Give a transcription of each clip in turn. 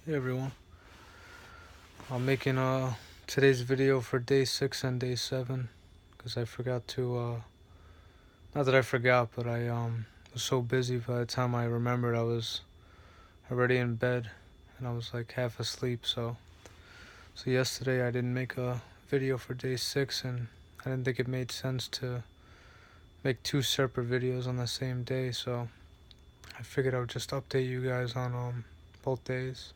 Hey everyone, I'm making today's video for day 6 and day 7 because I forgot to not that I forgot, but I was so busy by the time I remembered I was already in bed and I was like half asleep. So yesterday I didn't make a video for day 6, and I didn't think it made sense to make two separate videos on the same day, so I figured I would just update you guys on both days.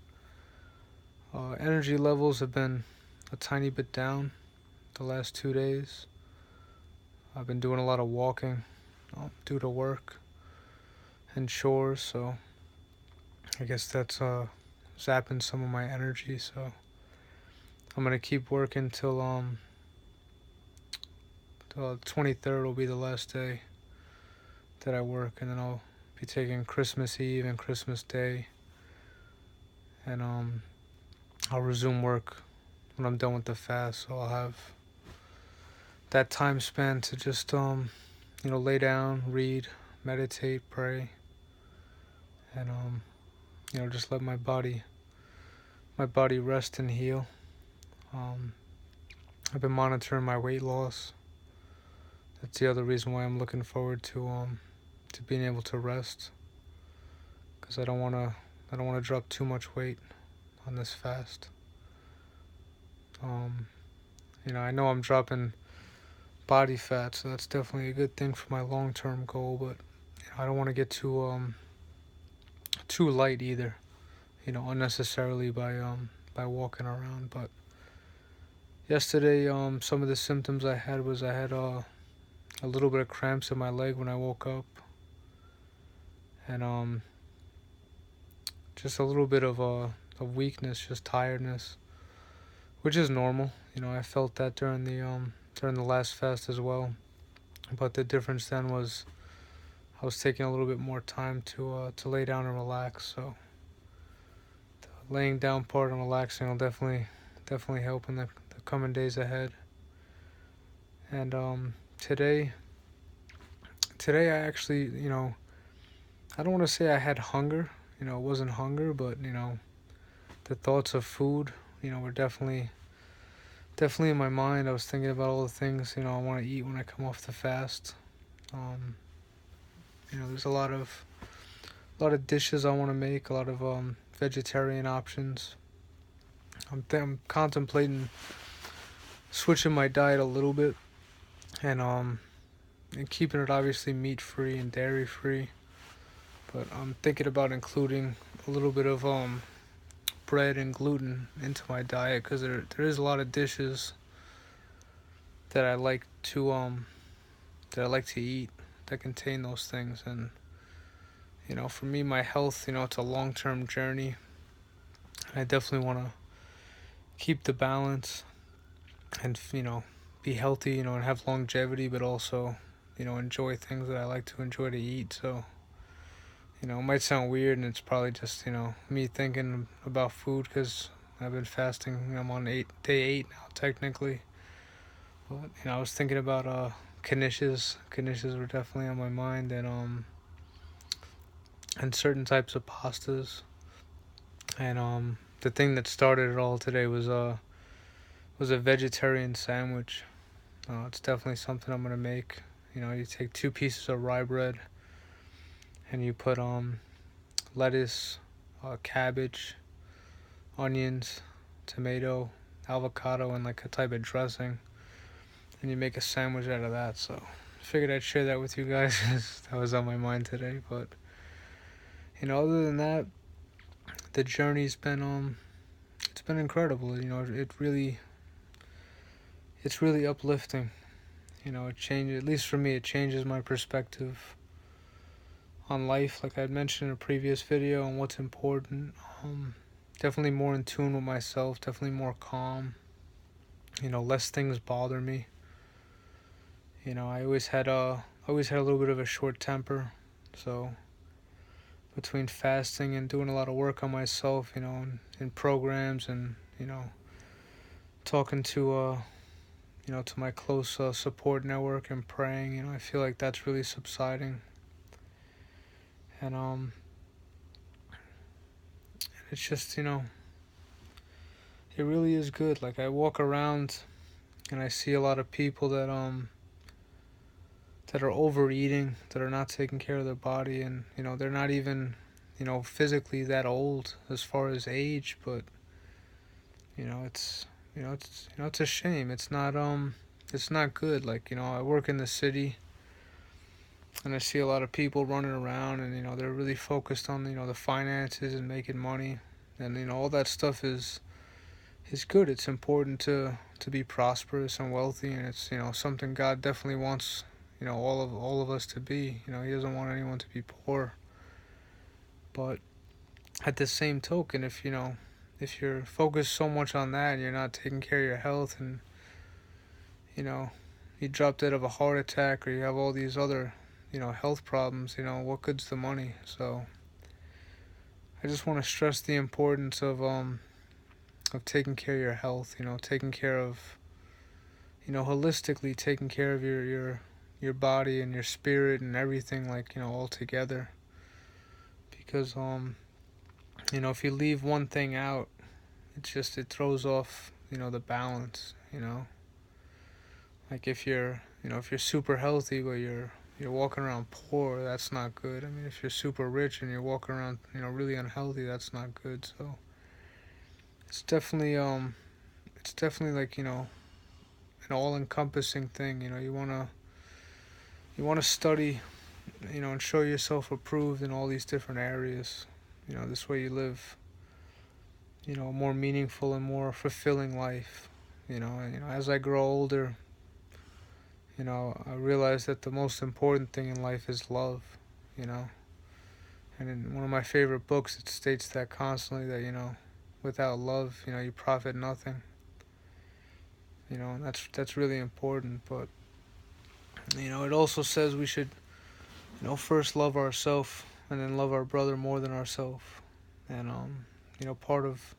Energy levels have been a tiny bit down the last 2 days. I've been doing a lot of walking due to work and chores, so I guess that's zapping some of my energy. So I'm gonna keep working till 23rd will be the last day that I work, and then I'll be taking Christmas Eve and Christmas Day, and I'll resume work when I'm done with the fast. So I'll have that time span to just lay down, read, meditate, pray, and just let my body rest and heal. Um, I've been monitoring my weight loss. That's the other reason why I'm looking forward to being able to rest, because I don't wanna drop too much weight on this fast. Um, I know I'm dropping body fat, so that's definitely a good thing for my long-term goal. But I don't want to get too light either. Unnecessarily by walking around. But yesterday, some of the symptoms I had was I had a little bit of cramps in my leg when I woke up, and just a little bit of weakness, just tiredness, which is normal. I felt that during the last fast as well, but the difference then was I was taking a little bit more time to lay down and relax. So the laying down part and relaxing will definitely help in the coming days ahead. And today I actually, I don't want to say I had hunger. It wasn't hunger, but the thoughts of food, were definitely in my mind. I was thinking about all the things, I want to eat when I come off the fast. Um, there's a lot of dishes I want to make, a lot of vegetarian options. I'm contemplating switching my diet a little bit, and keeping it obviously meat free and dairy free. But I'm thinking about including a little bit of bread and gluten into my diet, because there is a lot of dishes that I like to eat that contain those things. And for me, my health, it's a long-term journey, and I definitely want to keep the balance and be healthy, and have longevity, but also enjoy things that I like to enjoy to eat. So it might sound weird, and it's probably just me thinking about food because I've been fasting. I'm on day 8 now technically, but I was thinking about knishes. Knishes were definitely on my mind, and certain types of pastas. And the thing that started it all today was a vegetarian sandwich. It's definitely something I'm gonna make. You take 2 pieces of rye bread and you put lettuce, cabbage, onions, tomato, avocado, and like a type of dressing, and you make a sandwich out of that. So I figured I'd share that with you guys. That was on my mind today. But other than that, the journey's been it's been incredible. It's really uplifting. It changes, at least for me, it changes my perspective on life, like I mentioned in a previous video, on what's important. Definitely more in tune with myself, definitely more calm. Less things bother me. I always had a little bit of a short temper, so between fasting and doing a lot of work on myself, in programs, and talking to my close support network and praying, I feel like that's really subsiding. And It's just, it really is good. Like, I walk around and I see a lot of people that are overeating, that are not taking care of their body, and they're not even physically that old as far as age, but it's it's a shame. It's not good. Like, I work in the city and I see a lot of people running around, and they're really focused on the finances and making money, and all that stuff is good. It's important to be prosperous and wealthy, and it's something God definitely wants all of us to be. He doesn't want anyone to be poor. But at the same token, if you're focused so much on that and you're not taking care of your health, and you know you drop dead of a heart attack, or you have all these other health problems, what good's the money? So I just want to stress the importance of taking care of your health, taking care of holistically taking care of your body and your spirit and everything, like all together. Because if you leave one thing out, it throws off the balance. Like, if you're super healthy but you're walking around poor, that's not good. I mean, if you're super rich and you're walking around really unhealthy, that's not good. So it's definitely like an all-encompassing thing. You want to study, and show yourself approved in all these different areas. This way you live a more meaningful and more fulfilling life. As I grow older, I realize that the most important thing in life is love. you know and in one of my favorite books, it states that constantly, that without love, you profit nothing. And that's really important. But it also says we should first love ourselves, and then love our brother more than ourselves. And part of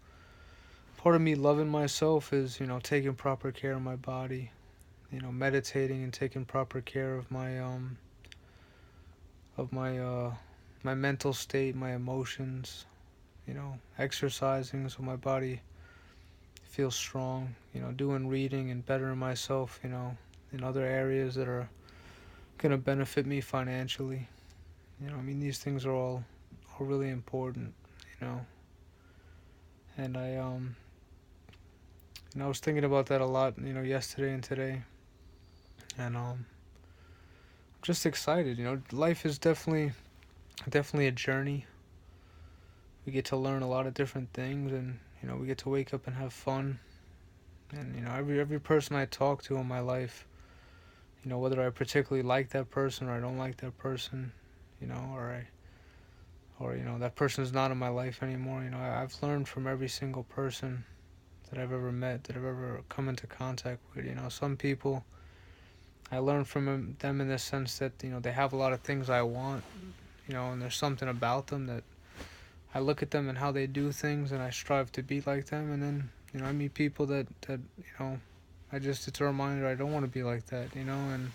me loving myself is taking proper care of my body, meditating and taking proper care of my mental state, my emotions, exercising so my body feels strong, doing reading and bettering myself, in other areas that are going to benefit me financially. I mean, these things are all really important, you know. And I was thinking about that a lot, yesterday and today. And I'm just excited. Life is definitely a journey. We get to learn a lot of different things, and we get to wake up and have fun. And every person I talk to in my life, whether I particularly like that person or I don't like that person, or that person is not in my life anymore. I've learned from every single person that I've ever met, that I've ever come into contact with. Some people, I learn from them in the sense that they have a lot of things I want, and there's something about them that I look at them and how they do things, and I strive to be like them. And then I meet people that it's a reminder I don't want to be like that, and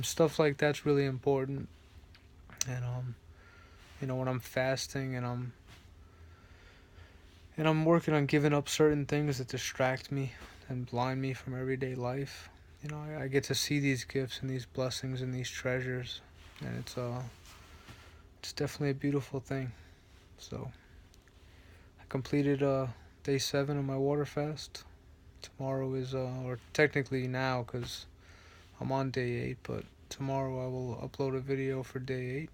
stuff like that's really important. And when I'm fasting and I'm working on giving up certain things that distract me and blind me from everyday life, I get to see these gifts and these blessings and these treasures, and it's definitely a beautiful thing. So I completed day 7 of my water fast. Tomorrow is or technically now, because I'm on day 8, but tomorrow I will upload a video for day 8,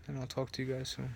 and I'll talk to you guys soon.